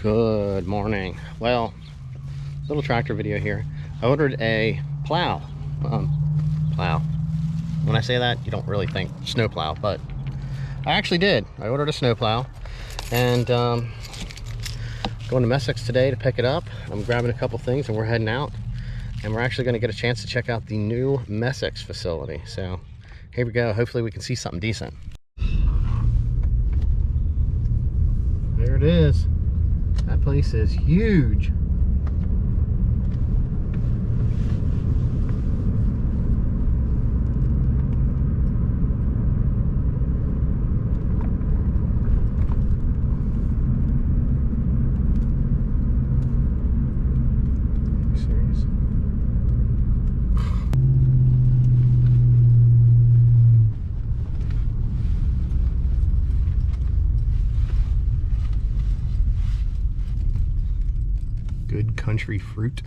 Good morning. Well, little tractor video here. I ordered a plow. Plow. When I say that, you don't really think snow plow, but I actually did. I ordered a snow plow, and going to Messick's today to pick it up. I'm grabbing a couple things and we're heading out, and we're actually going to get a chance to check out the new Messick's facility. So here we go. Hopefully we can see something decent. There it is. That place is huge. Good country fruit.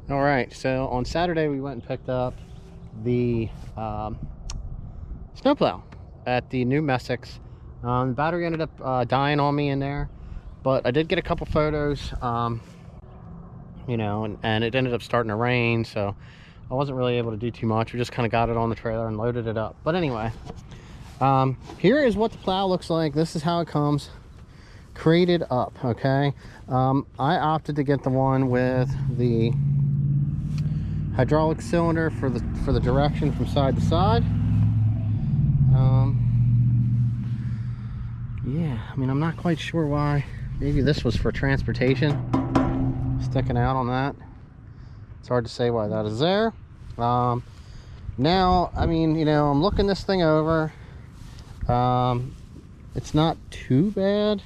All right, so on Saturday we went and picked up the snowplow at the new Messick's. The battery ended up dying on me in there, but I did get a couple photos, you know, and it ended up starting to rain, so I wasn't really able to do too much. We just kind of got it on the trailer and loaded it up. But anyway, here is what the plow looks like. This is how it comes crated up. Okay, I opted to get the one with the hydraulic cylinder for the direction from side to side. Yeah, I mean, I'm not quite sure why. Maybe this was for transportation, sticking out on that. It's hard to say why that is there. Now, I mean, you know, I'm looking this thing over. It's not too bad.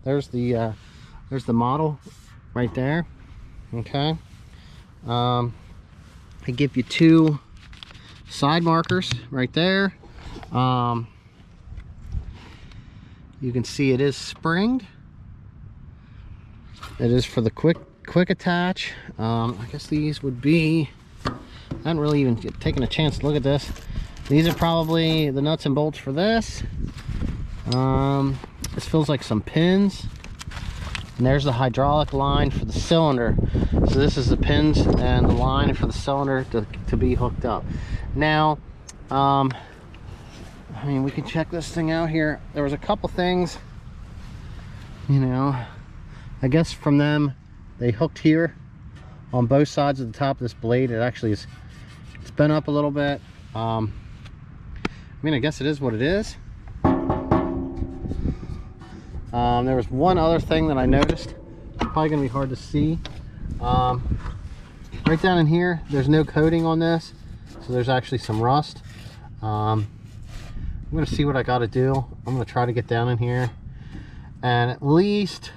There's the model right there. Okay. I give you two side markers right there. You can see it is springed. It is for the quick attach. I guess these would be, I hadn't really even taken a chance to look at this. These are probably the nuts and bolts for this. This feels like some pins. And there's the hydraulic line for the cylinder. So this is the pins and the line for the cylinder to be hooked up. Now, I mean, we can check this thing out here. There was a couple things, you know, I guess from them, they hooked here on both sides of the top of this blade. It actually is, it's bent up a little bit. I mean, I guess it is what it is. There was one other thing that I noticed. It's probably gonna be hard to see. Right down in here, there's no coating on this, so there's actually some rust. I'm gonna see what I gotta do. I'm gonna try to get down in here and at least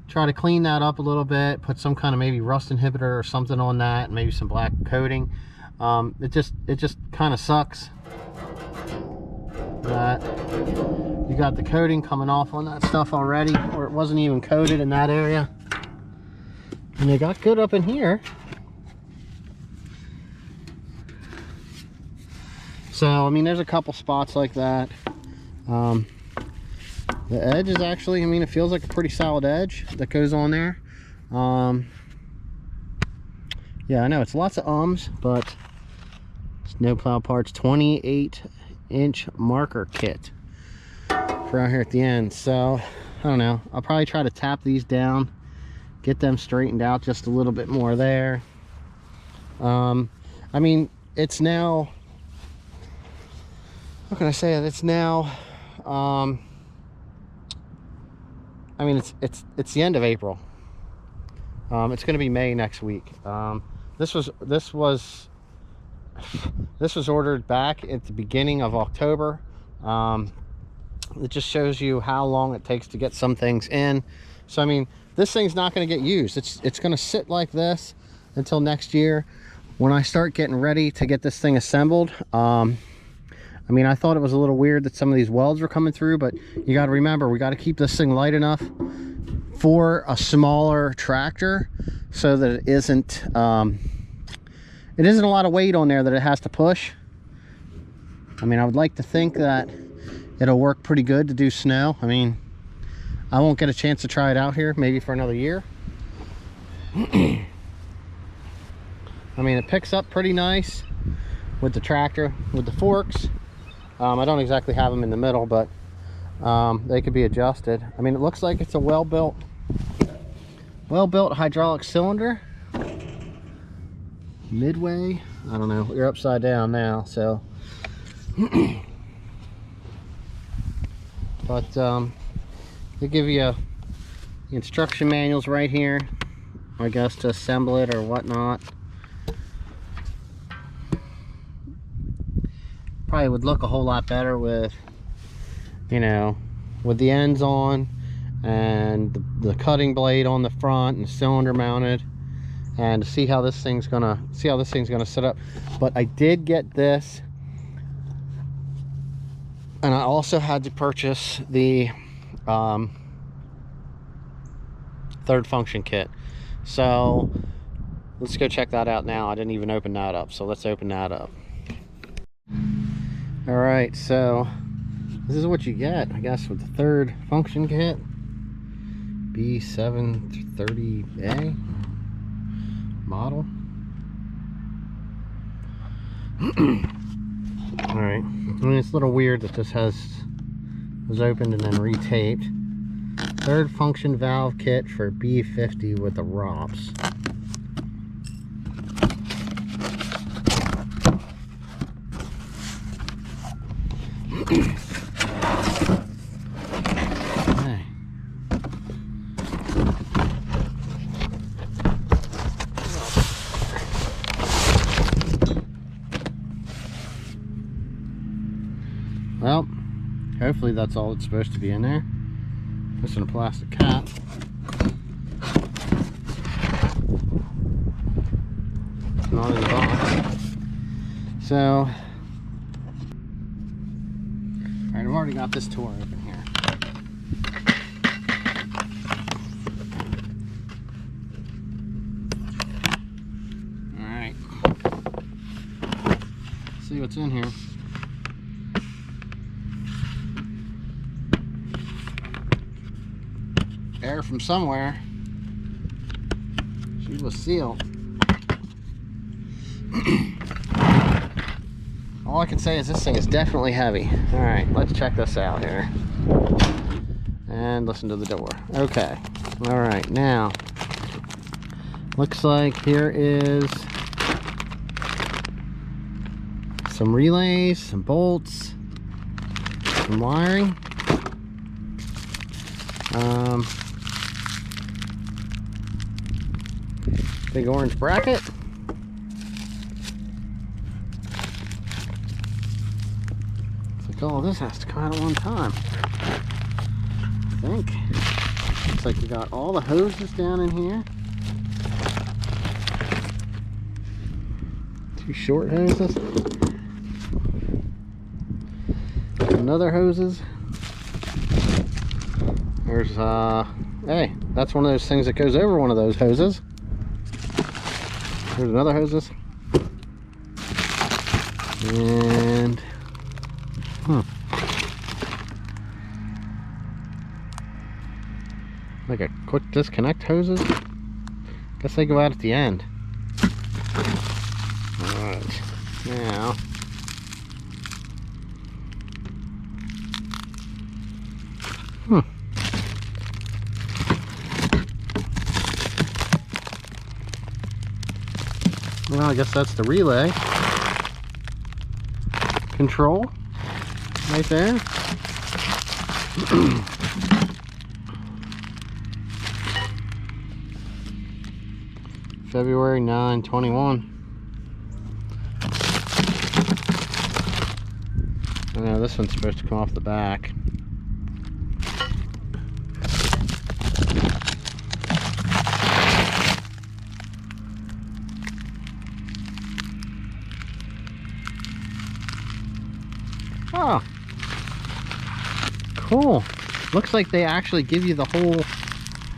try to clean that up a little bit, put some kind of maybe rust inhibitor or something on that, and maybe some black coating. It just kind of sucks that you got the coating coming off on that stuff already, or it wasn't even coated in that area. And they got good up in here. So, I mean, there's a couple spots like that. The edge is actually, I mean, it feels like a pretty solid edge that goes on there. Yeah, I know it's lots of ums, but Snowplow Parts 28-inch marker kit. for out here at the end. So I don't know, I'll probably try to tap these down, get them straightened out just a little bit more there. I mean, it's now, how can I say it? It's now, I mean, it's the end of April. It's going to be May next week. This was ordered back at the beginning of October. It just shows you how long it takes to get some things in. So I mean, this thing's not going to get used. It's going to sit like this until next year when I start getting ready to get this thing assembled. I mean, I thought it was a little weird that some of these welds were coming through, but you got to remember, we got to keep this thing light enough for a smaller tractor so that it isn't a lot of weight on there that it has to push. I mean, I would like to think that it'll work pretty good to do snow. I mean, I won't get a chance to try it out here maybe for another year. I mean, it picks up pretty nice with the tractor, with the forks. I don't exactly have them in the middle, but they could be adjusted. I mean, it looks like it's a well-built hydraulic cylinder. Midway, I don't know, you're upside down now, so but they give you instruction manuals right here, I guess, to assemble it or whatnot. Probably would look a whole lot better with, you know, with the ends on and the cutting blade on the front and the cylinder mounted, and to see how this thing's gonna set up. But I did get this, and I also had to purchase the third function kit. So let's go check that out now. I didn't even open that up, so let's open that up. All right, so this is what you get, I guess, with the third function kit. B730A model. All right, I mean, it's a little weird that this was opened and then retaped. Third function valve kit for B50 with the ROPS. Okay. Well, hopefully that's all it's supposed to be in there. Missing a plastic cap. It's not in the box. So, alright, I've already got this tour open here. Alright. See what's in here. Air from somewhere. She was sealed. All I can say is this thing is definitely heavy. All right, let's check this out here. And listen to the door. Okay. All right, now looks like here is some relays, some bolts, some wiring. Big orange bracket. It's like, oh, this has to come out at one time, I think. Looks like you got all the hoses down in here. Two short hoses. Another hoses. There's hey, that's one of those things that goes over one of those hoses. There's another hoses. And like a quick disconnect hoses. Guess they go out at the end. Alright, now Well, I guess that's the relay control right there. February 9, 21. I know this one's supposed to come off the back. Oh, cool. Looks like they actually give you the whole,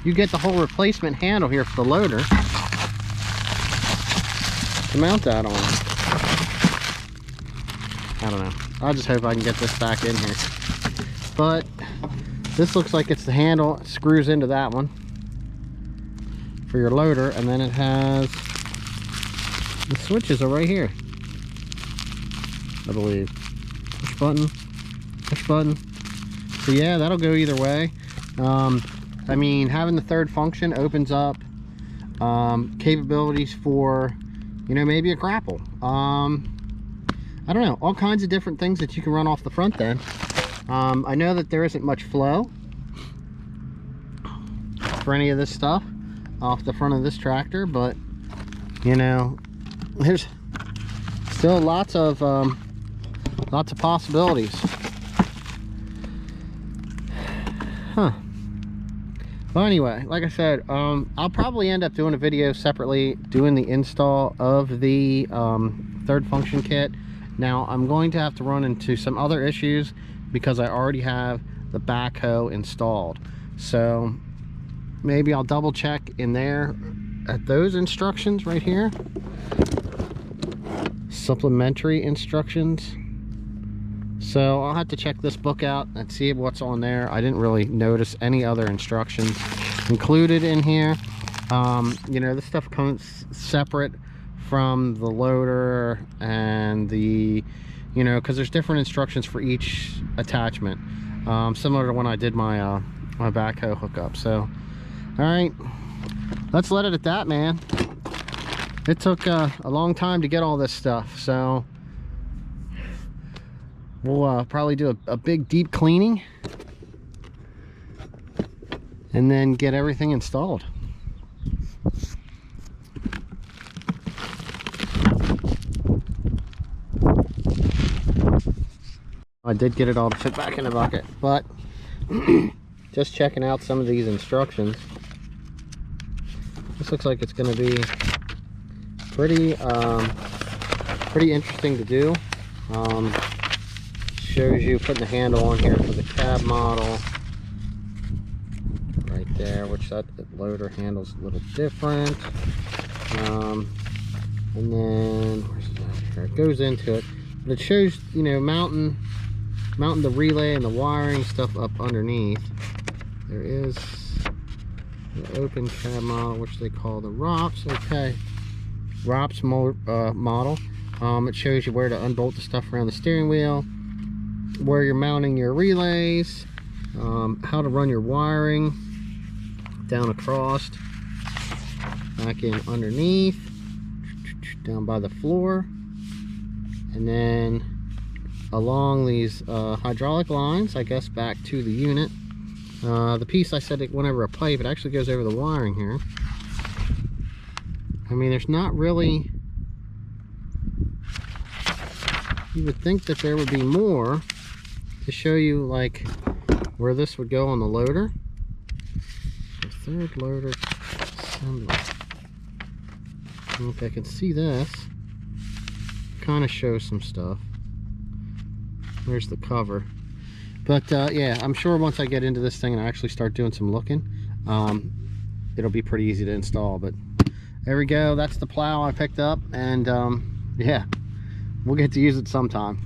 you get the whole replacement handle here for the loader to mount that on. I don't know. I just hope I can get this back in here. But this looks like it's the handle. It screws into that one for your loader, and then it has the switches are right here, I believe. Push button, push button. So yeah, that'll go either way. I mean, having the third function opens up capabilities for, you know, maybe a grapple. I don't know, all kinds of different things that you can run off the front then. I know that there isn't much flow for any of this stuff off the front of this tractor, but you know, there's still lots of possibilities. Well, anyway, like I said, I'll probably end up doing a video separately doing the install of the third function kit. Now I'm going to have to run into some other issues because I already have the backhoe installed, so maybe I'll double check in there at those instructions right here, supplementary instructions. So I'll have to check this book out and see what's on there. I didn't really notice any other instructions included in here. You know, this stuff comes separate from the loader and the, you know, because there's different instructions for each attachment, similar to when I did my my backhoe hookup. So all right, let's let it at that, man. It took a long time to get all this stuff, so we'll probably do a big deep cleaning and then get everything installed. I did get it all to fit back in the bucket, but just checking out some of these instructions, this looks like it's going to be pretty pretty interesting to do. Shows you putting the handle on here for the cab model right there, which that loader handles a little different. And then where's that? Here it goes into it, but it shows, you know, mounting the relay and the wiring stuff up underneath. There is the open cab model, which they call the ROPS. Okay, ROPS model. It shows you where to unbolt the stuff around the steering wheel, where you're mounting your relays, how to run your wiring down across, back in underneath, down by the floor, and then along these hydraulic lines, I guess, back to the unit. The piece I said it went over a pipe, it actually goes over the wiring here. I mean, there's not really, you would think that there would be more to show you, like where this would go on the loader. The third loader assembly. I don't know if I can see this. Kind of shows some stuff. There's the cover, but yeah, I'm sure once I get into this thing and I actually start doing some looking, it'll be pretty easy to install. But there we go, that's the plow I picked up, and yeah, we'll get to use it sometime.